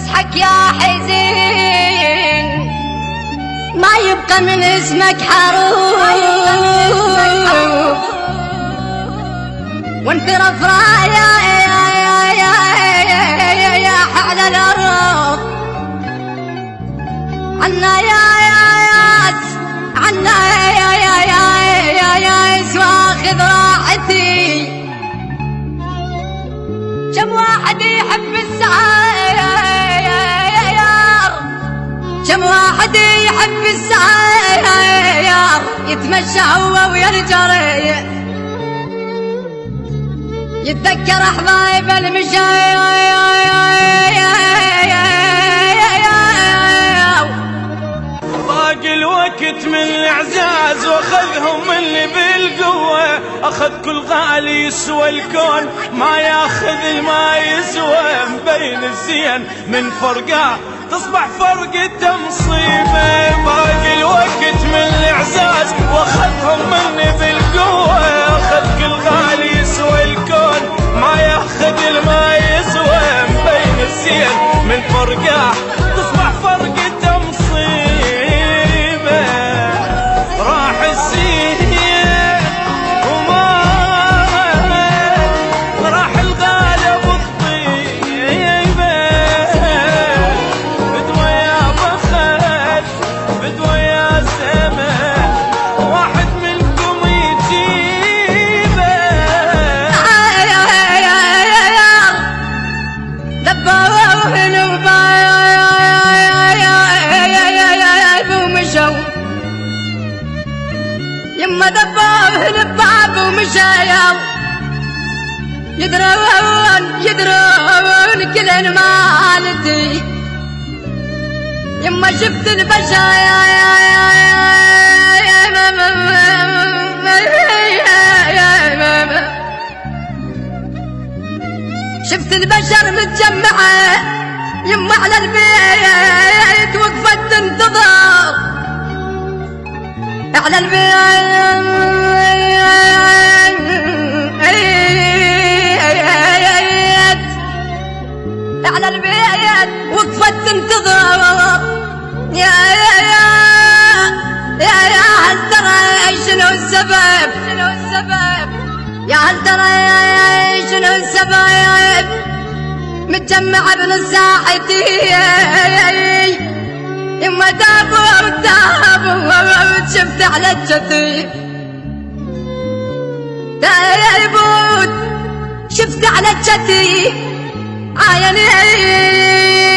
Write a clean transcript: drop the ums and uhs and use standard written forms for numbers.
مسحك يا حزين ما يبقى من اسمك حروف وانت رفرايا يا حول الارض عنا عنا يا واخذ راحتي كم واحد يحب السعاير كم واحد يحب السعاير يتمشى هو ويرجع يتذكر احبايب المشاير باقي الوقت من الاعزاز واخذهم مني بالقوه اخذ كل غالي يسوى الكون ما ياخذ الما يسوى مبين الزين من فرقه تصبح فرقته مصيبه باقي الوقت من الاعزاز واخذهم مني بالقوه اخذ كل غالي يسوى الكون ما ياخذ الما يسوى مبين الزين من فرقه تصبح فرقته مصيبه راح الزين وما راح الغالب الطيبه بدوى يا بخت بدوى يا سما واحد منكم يجيبه دبوا ومشوا يما دبوا الباب ومشايا يدرون كل مالتي يما شفت البشايا شفت البشر متجمعة يما على البيت وقفت تنتظر على البيت على البيت وقفت تنتظر يا هل ترى شنو السبب يا هل ترى شنو السبب متجمعة بنص ساحتي يما تابوا شفت على الجثي تايبود شفت على الجثي عيني